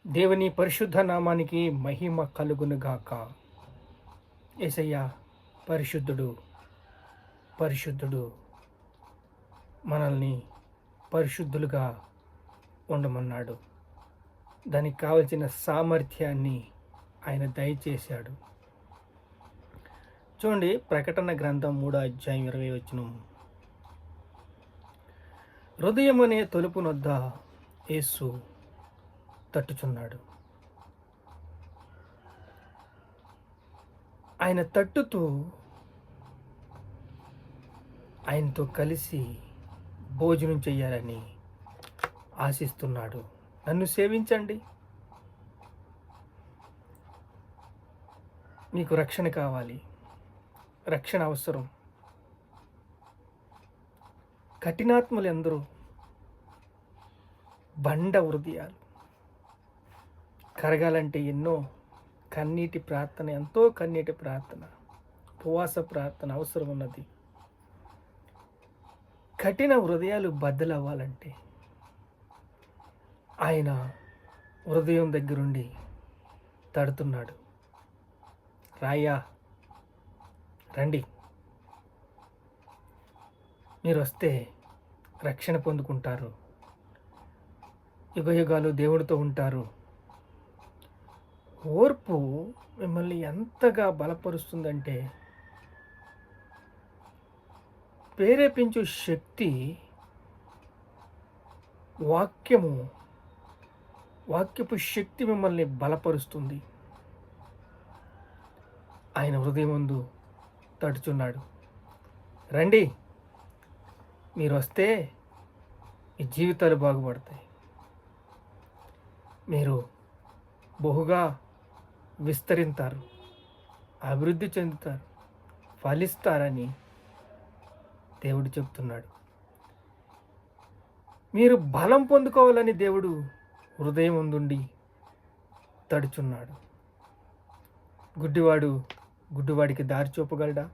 దేవుని పరిశుద్ధ నామానికి మహిమ కలుగునుగాక. యేసయ్య పరిశుద్ధుడు, పరిశుద్ధుడు. మనల్ని పరిశుద్ధులుగా ఉండమన్నాడు. దానికి కావలసిన సామర్థ్యాన్ని ఆయన దయచేశాడు. చూడండి, ప్రకటన గ్రంథం 3:20 హృదయం అనే తలుపునొద్ద యేసు తట్టుచున్నాడు. ఆయన తట్టుతూ ఆయనతో కలిసి భోజనం చేయాలని ఆశిస్తున్నాడు. నన్ను సేవించండి. మీకు రక్షణ కావాలి, రక్షణ అవసరం. కఠినాత్ములు ఎందరూ బండ హృదయాలు కరగాలంటే ఎంతో కన్నీటి ప్రార్థన, ఉపవాస ప్రార్థన అవసరం ఉన్నది. కఠిన హృదయాలు బద్దలవ్వాలంటే ఆయన హృదయం దగ్గరుండి తడుతున్నాడు. రాయ్యా, రండి, మీరు వస్తే రక్షణ పొందుకుంటారు, యుగయుగాలు దేవుడితో ఉంటారు. ఓర్పు మిమ్మల్ని ఎంతగా బలపరుస్తుందంటే, ప్రేరేపించు శక్తి వాక్యపు శక్తి మిమ్మల్ని బలపరుస్తుంది. ఆయన హృదయమందు తడుచున్నాడు. రండి, మీరు వస్తే మీ జీవితాలు బాగుపడతాయి, మీరు బహుగా విస్తరిస్తారు, అభివృద్ధి చెందుతారు, ఫలిస్తారని దేవుడు చెప్తున్నాడు. మీరు బలం పొందుకోవాలని దేవుడు హృదయం ముందుండి తడుచున్నాడు. గుడ్డివాడికి దారి చూపగలడా?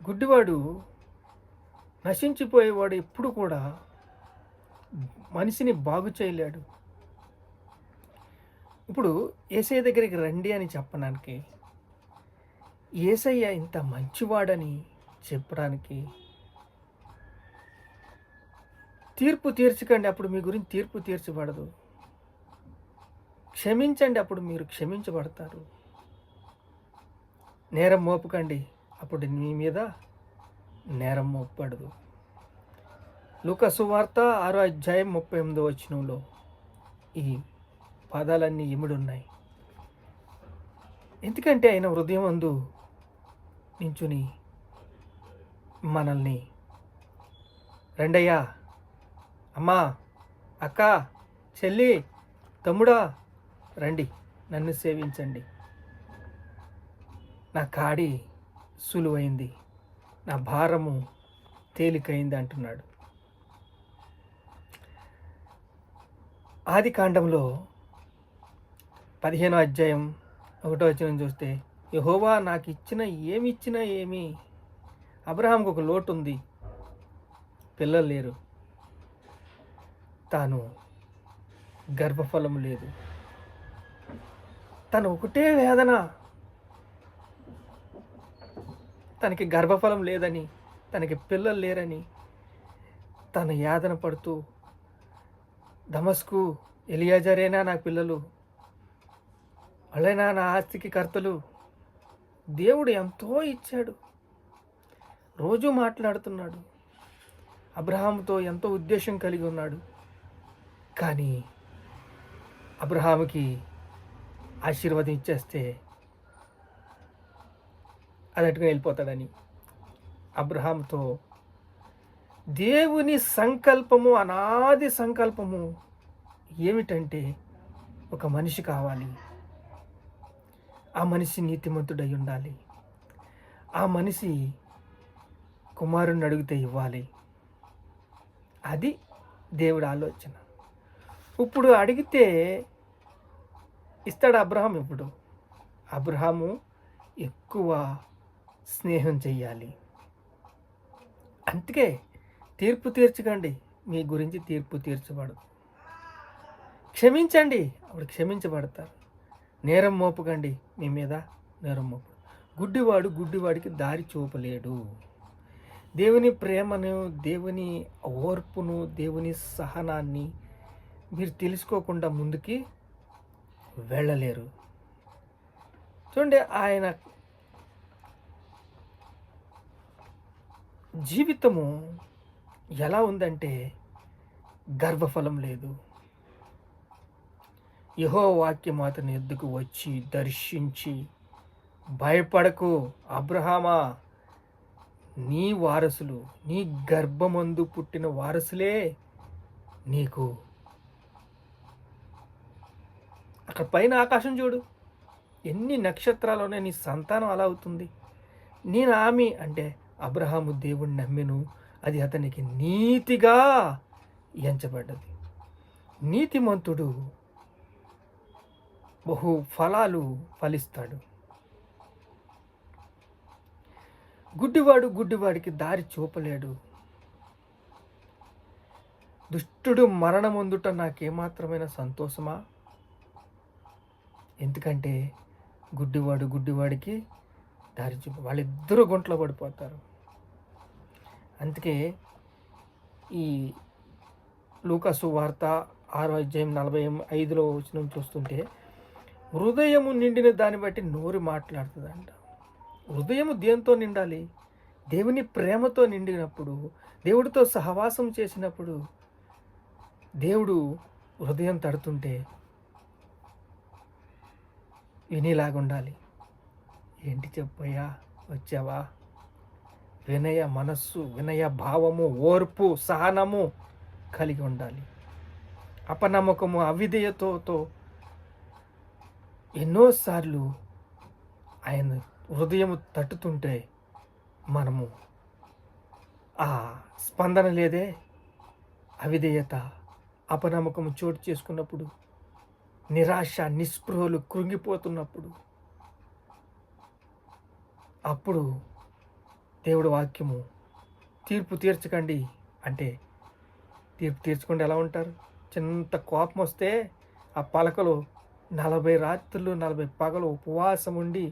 గుడ్డివాడు, నశించిపోయేవాడు ఎప్పుడు కూడా మనిషిని బాగు చేయలేడు. ఇప్పుడు యేసయ్య దగ్గరికి రండి అని చెప్పడానికి, యేసయ్య ఇంత మంచివాడని చెప్పడానికి, తీర్పు తీర్చకండి అప్పుడు మీ గురించి తీర్పు తీర్చబడదు, క్షమించండి అప్పుడు మీరు క్షమించబడతారు, నేరం మోపకండి అప్పుడు మీ మీద నేరం మోపబడదు. లూకా సువార్త 6:38 ఈ పదాలన్నీ ఇమిడున్నాయి. ఎందుకంటే ఆయన హృదయం అందు నించుని మనల్ని, రండయ్యా, అమ్మా, అక్క, చెల్లి, తమ్ముడా, రండి, నన్ను సేవించండి, నా కాడి సులువైంది, నా భారము తేలికైంది అంటున్నాడు. ఆదికాండంలో 15:1 చూస్తే, యెహోవా నాకు ఇచ్చినా ఏమి, అబ్రహాంకు ఒక లోటు ఉంది, పిల్లలు లేరు, తాను గర్భఫలం లేదు, తను ఒకటే వేదన, తనకి గర్భఫలం లేదని, తనకి పిల్లలు లేరని తను యాతన పడుతూ, దమస్కు ఎలియాజరేనా నా పిల్లలు, వాళ్ళైనా నా ఆస్తికి కర్తలు, దేవుడు ఎంతో ఇచ్చాడు, రోజు మాట్లాడుతున్నాడు, అబ్రహాముతో ఎంతో ఉద్దేశం కలిగి ఉన్నాడు. కానీ అబ్రహాముకి ఆశీర్వాదం ఇచ్చేస్తే అది అటుకుని వెళ్ళిపోతాడని, అబ్రహాముతో దేవుని సంకల్పము, అనాది సంకల్పము ఏమిటంటే, ఒక మనిషి కావాలి, ఆ మనిషి నీతిమంతుడై ఉండాలి, ఆ మనిషి కుమారుణ్ణి అడిగితే ఇవ్వాలి. అది దేవుడి ఆలోచన. ఇప్పుడు అడిగితే ఇస్తాడు అబ్రహాం. ఇప్పుడు అబ్రహాము ఎక్కువ స్నేహం చెయ్యాలి. అందుకే తీర్పు తీర్చకండి, మీ గురించి తీర్పు తీర్చబడదు. క్షమించండి, అప్పుడు క్షమించబడతారు. నేరం మోపకండి, మీ మీద నేరం మోపు. గుడ్డివాడు గుడ్డివాడికి దారి చూపలేడు. దేవుని ప్రేమను, దేవుని ఓర్పును, దేవుని సహనాన్ని మీరు తెలుసుకోకుండా ముందుకి వెళ్ళలేరు. చూడండి, ఆయన జీవితము ఎలా ఉందంటే గర్భఫలం లేదు. యెహోవా వాక్యం అతని ఎద్దుకు వచ్చి దర్శించి, భయపడకు అబ్రహామా, నీ వారసులు, నీ గర్భమందు పుట్టిన వారసులే నీకు. అక్కడ పైన ఆకాశం చూడు, ఎన్ని నక్షత్రాలునే, నీ సంతానం అలా అవుతుంది. నేను ఆమె అంటే అబ్రహాము దేవుణ్ణి నమ్మెను, అది అతనికి నీతిగా ఎంచబడ్డది. నీతిమంతుడు బహు ఫలాలు ఫలిస్తాడు. గుడ్డివాడు గుడ్డివాడికి దారి చూపలేడు. దుష్టుడు మరణమొందుట నాకేమాత్రమైన సంతోషమా? ఎందుకంటే గుడ్డివాడు గుడ్డివాడికి దారి చూప, వాళ్ళిద్దరూ గుంటలో పడిపోతారు. అందుకే ఈ లూకాసు వార్త 6:45 వచనం చూస్తుంటే, హృదయము నిండిన దాన్ని బట్టి నోరు మాట్లాడుతుందంట. హృదయము దేంతో నిండాలి? దేవుని ప్రేమతో నిండినప్పుడు, దేవుడితో సహవాసం చేసినప్పుడు, దేవుడు హృదయం తడుతుంటే వినేలాగా ఉండాలి. ఏంటి చెప్పయ్యా, వచ్చావా? వినయ మనస్సు, వినయ భావము, ఓర్పు, సహనము కలిగి ఉండాలి. అపనమ్మకము, అవిధేయతతో ఎన్నోసార్లు ఆయన హృదయం తట్టుతుంటే మనము ఆ స్పందన లేదే, అవిధేయత, అపనమ్మకము చోటు చేసుకున్నప్పుడు, నిరాశ, నిస్పృహలు కృంగిపోతున్నప్పుడు, అప్పుడు దేవుడు వాక్యము తీర్పు తీర్చకండి అంటే, తీర్పు తీర్చకుండా ఎలా ఉంటారు? చిన్న కోపం వస్తే ఆ పలకలు 40 రాత్రులు 40 పగలు ఉపవాసం ఉండి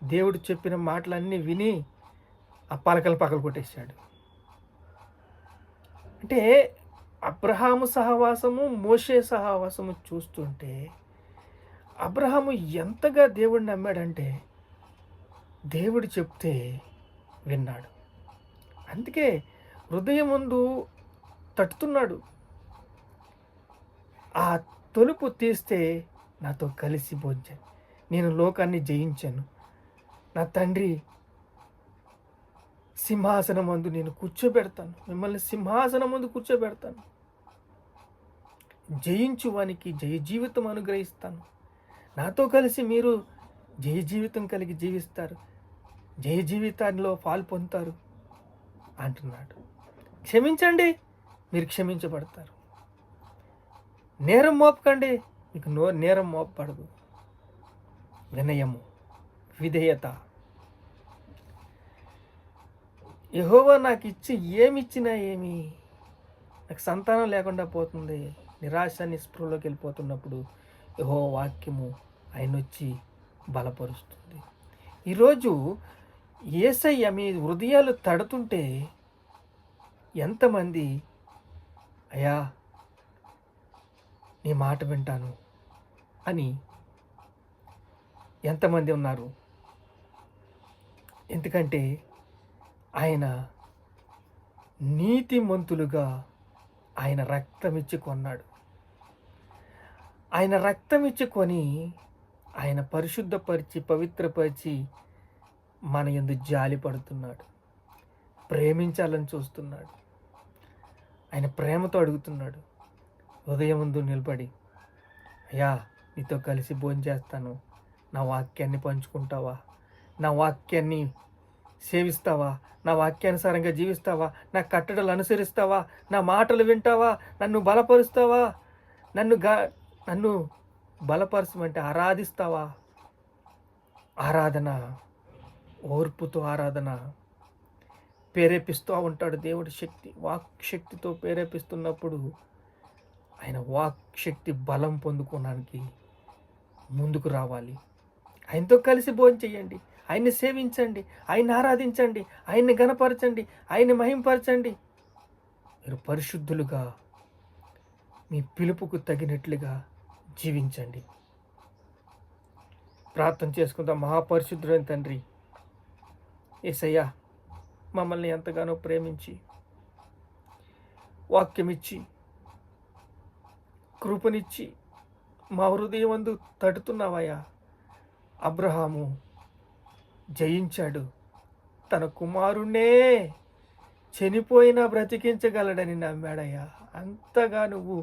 దేవుడు చెప్పిన మాటలన్నీ విని ఆ పలకలు పగలు కొట్టేశాడు. అంటే అబ్రహాము సహవాసము, మోషే సహవాసము చూస్తుంటే అబ్రహాము ఎంతగా దేవుడిని నమ్మాడంటే దేవుడు చెప్తే విన్నాడు. అందుకే హృదయం ముందు తట్టుతున్నాడు. ఆ తలుపు తీస్తే నాతో కలిసి భోంచాను, నేను లోకాన్ని జయించాను, నా తండ్రి సింహాసనం ముందు నేను కూర్చోబెడతాను, మిమ్మల్ని సింహాసనం ముందు కూర్చోబెడతాను, జయించు వానికి జయ జీవితం అనుగ్రహిస్తాను, నాతో కలిసి మీరు జయ జీవితం కలిగి జీవిస్తారు, జయ జీవితాల్లో పాలు పొందుతారు అంటున్నాడు. క్షమించండి, మీరు క్షమించబడతారు. నేరం మోపకండి, మీకు నేరం మోపబడదు. వినయము, విధేయత. యెహోవా నాకు ఏమిచ్చినా ఏమి, నాకు సంతానం లేకుండా పోతుంది, నిరాశ నిస్పృహలోకి వెళ్ళిపోతున్నప్పుడు యెహోవా వాక్యము ఆయన వచ్చి బలపరుస్తుంది. ఈరోజు యేసయ్య మీ హృదయాలు తడుతుంటే ఎంతమంది అయ్యా నీ మాట వింటాను అని ఎంతమంది ఉన్నారు? ఎందుకంటే ఆయన నీతిమంతులుగా ఆయన రక్తం ఇచ్చి కొన్నాడు. ఆయన రక్తం ఇచ్చి కొని ఆయన పరిశుద్ధపరిచి పవిత్రపరిచి మన యందు జాలి పడుతున్నాడు, ప్రేమించాలని చూస్తున్నాడు. ఆయన ప్రేమతో అడుగుతున్నాడు, హృదయం ముందు నిలబడి, అయ్యా నీతో కలిసి భోంచేస్తాను, నా వాక్యాన్ని పంచుకుంటావా, నా వాక్యాన్ని సేవిస్తావా, నా వాక్యానుసారంగా జీవిస్తావా, నా కట్టడలు అనుసరిస్తావా, నా మాటలు వింటావా, నన్ను బలపరుస్తావా, నన్ను బలపరచమంటే ఆరాధిస్తావా? ఆరాధన, ఓర్పుతో ఆరాధన, ప్రేరేపిస్తూ ఉంటాడు. దేవుడి శక్తి వాక్ శక్తితో ప్రేరేపిస్తున్నప్పుడు ఆయన వాక్ శక్తి బలం పొందుకోవడానికి ముందుకు రావాలి. ఆయనతో కలిసి భోజనం చేయండి, ఆయన్ని సేవించండి, ఆయన్ని ఆరాధించండి, ఆయన్ని ఘనపరచండి, ఆయన్ని మహింపరచండి. మీరు పరిశుద్ధులుగా మీ పిలుపుకు తగినట్లుగా జీవించండి. ప్రార్థన చేసుకుందాం. మహాపరిశుద్ధుడైన తండ్రి యేసయ్యా, మమ్మల్ని ఎంతగానో ప్రేమించి వాక్యమిచ్చి కృపనిచ్చి మా హృదయమందు తడుతున్నావయ్యా. అబ్రహాము జయించాడు, తన కుమారుణ్ణే చనిపోయినా బ్రతికించగలడని నమ్మాడయ్యా. అంతగా నువ్వు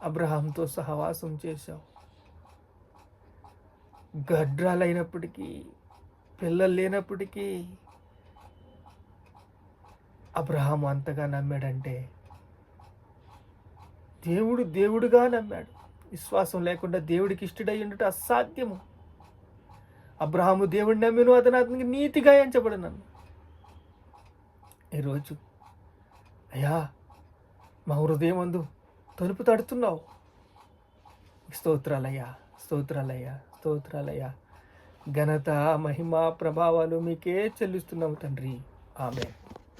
అబ్రహాంతో సహవాసం చేశావు. గడ్రాలైనప్పటికీ, పిల్లలు లేనప్పటికీ అబ్రహాము అంతగా నమ్మాడంటే దేవుడుగా నమ్మాడు. విశ్వాసం లేకుండా దేవుడికి ఇష్టడై ఉండటం అసాధ్యము. అబ్రహాము దేవుడిని నమ్మిను, అతనికి నీతిగా ఎంచబడినాను. ఈరోజు అయ్యా, మా హృదయమందు తలుపు తడుతున్నావు. స్తోత్రాలయ్యా, స్తోత్రాలయ్యా, స్తోత్రాలయ్యా. ఘనత, మహిమ, ప్రభావాలు మీకే చెల్లిస్తున్నాము తండ్రి. ఆమేన్.